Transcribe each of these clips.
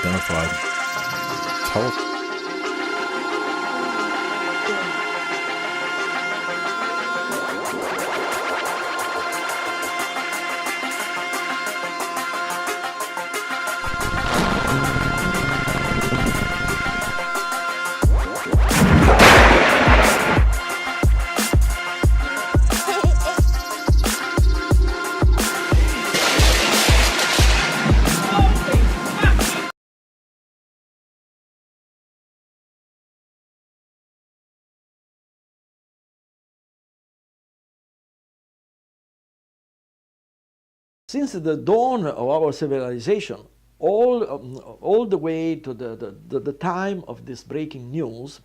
unidentified Since the dawn of our civilization, all the way to the time of this breaking news,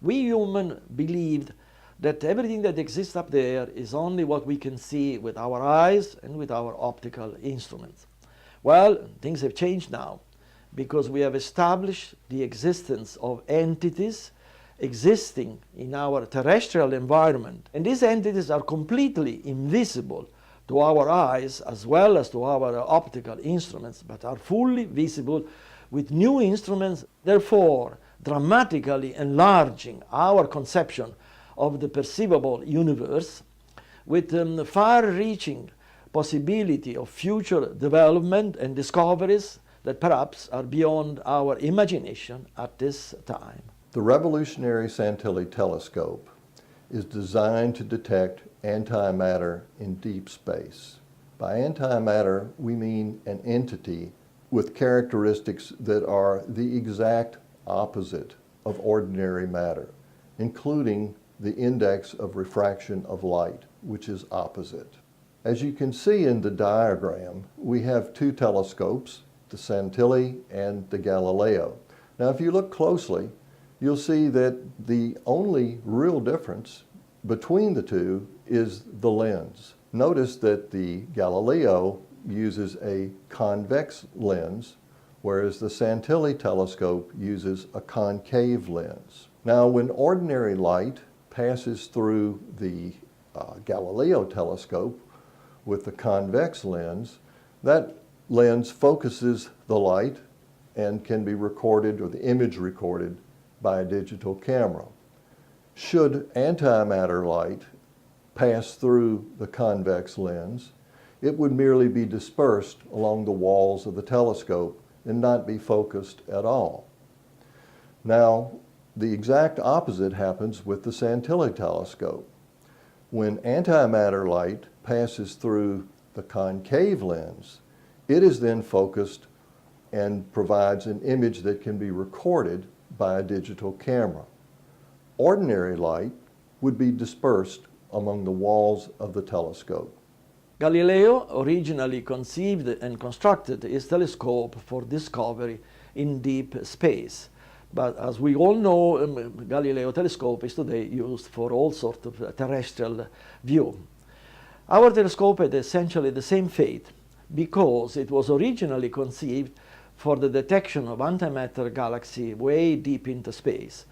we humans believed that everything that exists up there is only what we can see with our eyes and with our optical instruments. Well, things have changed now because we have established the existence of entities existing in our terrestrial environment. And these entities are completely invisible to our eyes as well as to our optical instruments, but are fully visible with new instruments, therefore dramatically enlarging our conception of the perceivable universe with far-reaching possibility of future development and discoveries that perhaps are beyond our imagination at this time. The revolutionary Santilli telescope is designed to detect antimatter in deep space. By antimatter, we mean an entity with characteristics that are the exact opposite of ordinary matter, including the index of refraction of light, which is opposite. As you can see in the diagram, we have two telescopes, the Santilli and the Galileo. Now, if you look closely, you'll see that the only real difference between the two is the lens. Notice that the Galileo uses a convex lens, whereas the Santilli telescope uses a concave lens. Now, when ordinary light passes through the Galileo telescope with the convex lens, that lens focuses the light and can be recorded, or the image recorded, by a digital camera. Should antimatter light pass through the convex lens, it would merely be dispersed along the walls of the telescope and not be focused at all. Now, the exact opposite happens with the Santilli telescope. When antimatter light passes through the concave lens, it is then focused and provides an image that can be recorded by a digital camera. Ordinary light would be dispersed among the walls of the telescope. Galileo originally conceived and constructed his telescope for discovery in deep space. But as we all know, Galileo telescope is today used for all sorts of terrestrial view. Our telescope had essentially the same fate because it was originally conceived for the detection of antimatter galaxy way deep into space.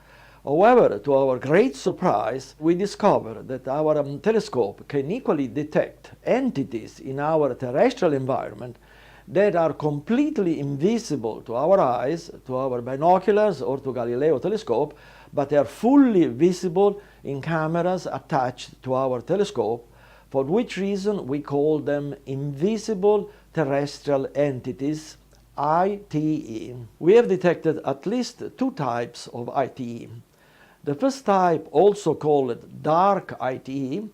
However, to our great surprise, we discovered that our telescope can equally detect entities in our terrestrial environment that are completely invisible to our eyes, to our binoculars, or to Galileo telescope, but they are fully visible in cameras attached to our telescope, for which reason we call them invisible terrestrial entities, ITE. We have detected at least two types of ITE. The first type, also called dark ITE,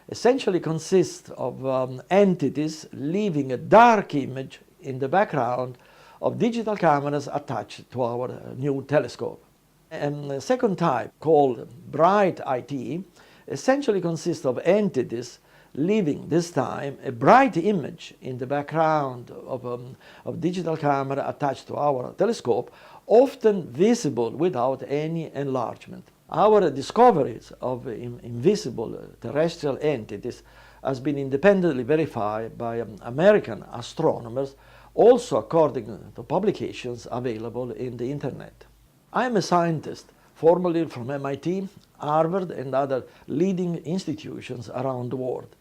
essentially consists of entities leaving a dark image in the background of digital cameras attached to our new telescope. And the second type, called bright ITE, essentially consists of entities leaving this time a bright image in the background of digital camera attached to our telescope, often visible without any enlargement. Our discoveries of invisible terrestrial entities has been independently verified by American astronomers, also according to publications available in the internet. I am a scientist, formerly from MIT, Harvard, and other leading institutions around the world.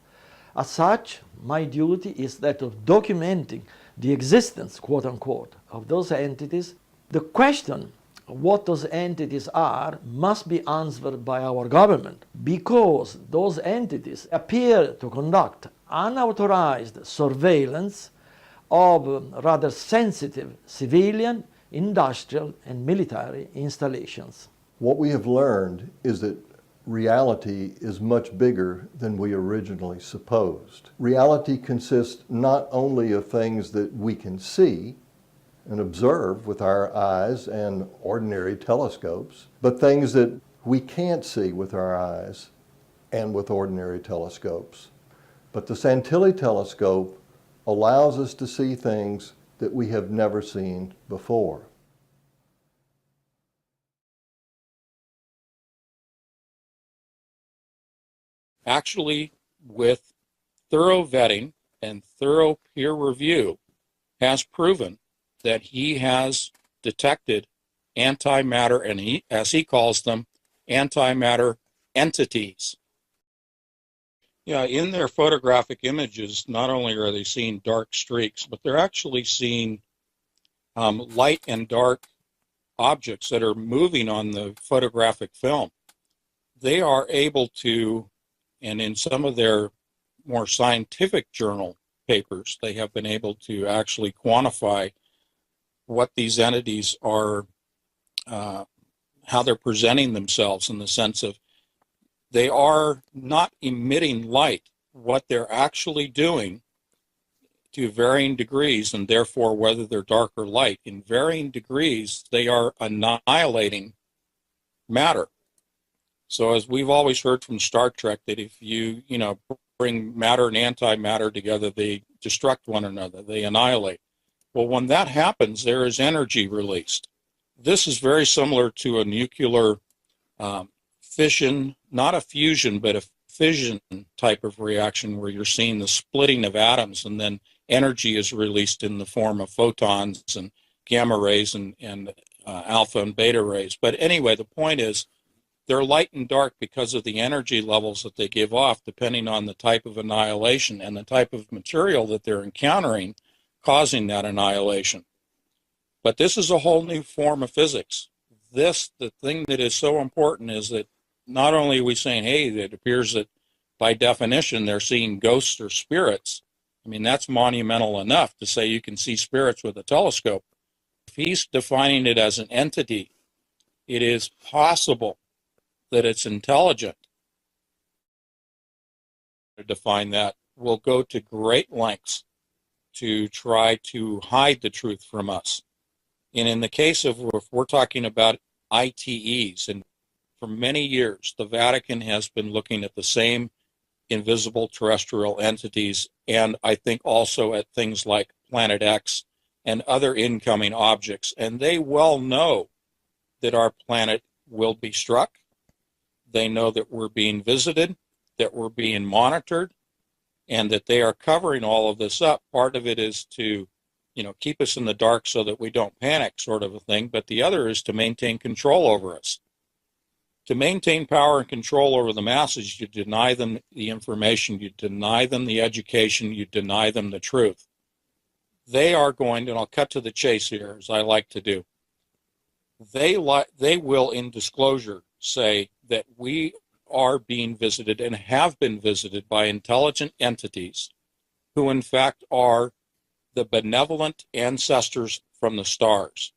As such, my duty is that of documenting the existence, quote unquote, of those entities The question what those entities are must be answered by our government, because those entities appear to conduct unauthorized surveillance of rather sensitive civilian, industrial, and military installations. What we have learned is that reality is much bigger than we originally supposed. Reality consists not only of things that we can see and observe with our eyes and ordinary telescopes, but things that we can't see with our eyes and with ordinary telescopes. But the Santilli telescope allows us to see things that we have never seen before. Actually, with thorough vetting and thorough peer review, has proven that he has detected antimatter, and as he calls them, antimatter entities. Yeah, in their photographic images, not only are they seeing dark streaks, but they're actually seeing light and dark objects that are moving on the photographic film. They are able to, and in some of their more scientific journal papers, they have been able to actually quantify what these entities are, how they're presenting themselves, in the sense of they are not emitting light. What they're actually doing, to varying degrees, and therefore whether they're dark or light, in varying degrees, they are annihilating matter. So as we've always heard from Star Trek, that if you bring matter and antimatter together, they destruct one another, they annihilate. Well, when that happens, there is energy released. This is very similar to a nuclear fission, not a fusion, but a fission type of reaction, where you're seeing the splitting of atoms, and then energy is released in the form of photons and gamma rays and alpha and beta rays. But anyway, the point is, they're light and dark because of the energy levels that they give off, depending on the type of annihilation and the type of material that they're encountering, causing that annihilation. But this is a whole new form of physics. The thing that is so important is that not only are we saying, hey, it appears that by definition they're seeing ghosts or spirits. I mean, that's monumental enough to say you can see spirits with a telescope. If he's defining it as an entity, it is possible that it's intelligent. To define that, we'll go to great lengths to try to hide the truth from us. And in the case of, if we're talking about ITEs, and for many years, the Vatican has been looking at the same invisible terrestrial entities, and I think also at things like Planet X and other incoming objects. And they well know that our planet will be struck. They know that we're being visited, that we're being monitored, and that they are covering all of this up. Part of it is to, keep us in the dark so that we don't panic, sort of a thing. But the other is to maintain control over us. To maintain power and control over the masses, you deny them the information, you deny them the education, you deny them the truth. They are going to, and I'll cut to the chase here, as I like to do, they will, in disclosure, say that we are being visited and have been visited by intelligent entities who in fact are the benevolent ancestors from the stars.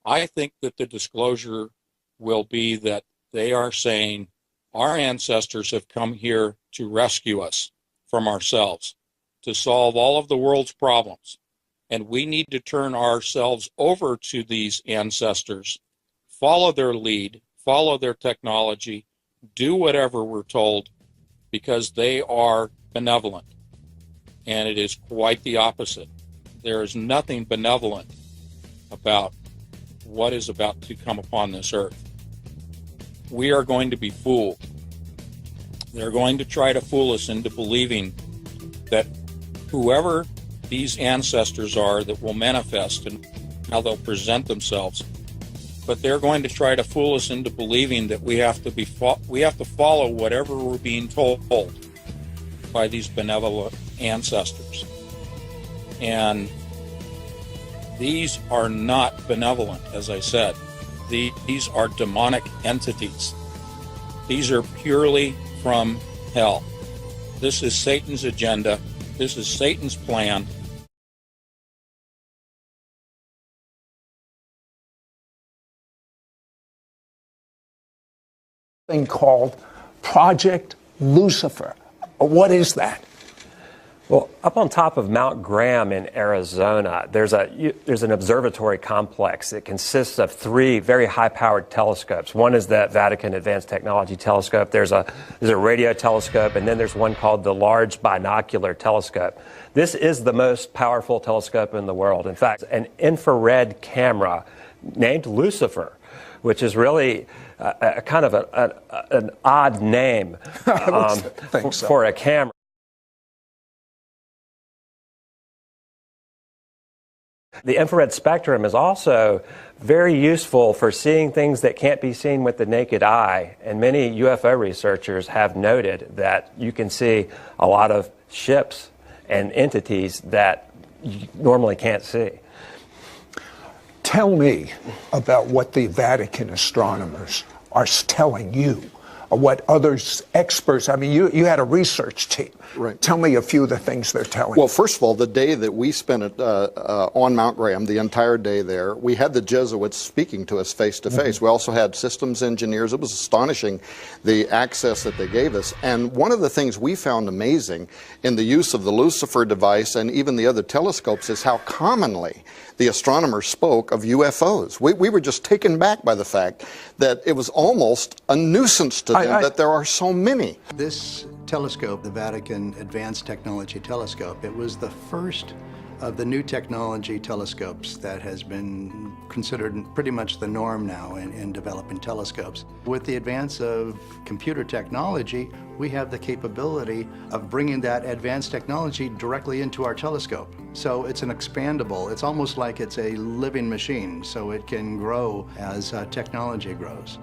I think that the disclosure will be that they are saying our ancestors have come here to rescue us from ourselves, to solve all of the world's problems. And we need to turn ourselves over to these ancestors, follow their lead, follow their technology, do whatever we're told, because they are benevolent. And it is quite the opposite. There is nothing benevolent about what is about to come upon this earth. We are going to be fooled. They're going to try to fool us into believing that whoever these ancestors are that will manifest and how they'll present themselves, but they're going to try to fool us into believing that we have to follow whatever we're being told by these benevolent ancestors. And These are not benevolent, as I said. These are demonic entities. These are purely from hell. This is Satan's agenda. This is Satan's plan. Thing called Project Lucifer. What is that? Well, up on top of Mount Graham in Arizona, there's an observatory complex that consists of 3 very high-powered telescopes. One is the Vatican Advanced Technology Telescope. There's a radio telescope, and then there's one called the Large Binocular Telescope. This is the most powerful telescope in the world. In fact, an infrared camera named Lucifer, which is really a kind of an odd name for a camera. The infrared spectrum is also very useful for seeing things that can't be seen with the naked eye. And many UFO researchers have noted that you can see a lot of ships and entities that you normally can't see. Tell me about what the Vatican astronomers are telling you, or what others, experts, I mean, you had a research team. Right. Tell me a few of the things they're telling Well, you. first of all, the day that we spent on Mount Graham, the entire day there, we had the Jesuits speaking to us face to face. We also had systems engineers. It was astonishing, the access that they gave us. And one of the things we found amazing in the use of the Lucifer device and even the other telescopes is how commonly the astronomers spoke of UFOs. We were just taken back by the fact that it was almost a nuisance to them that there are so many. This telescope, the Vatican Advanced Technology Telescope, it was the first of the new technology telescopes that has been considered pretty much the norm now in developing telescopes. With the advance of computer technology, we have the capability of bringing that advanced technology directly into our telescope. So it's an expandable, it's almost like it's a living machine, so it can grow as technology grows.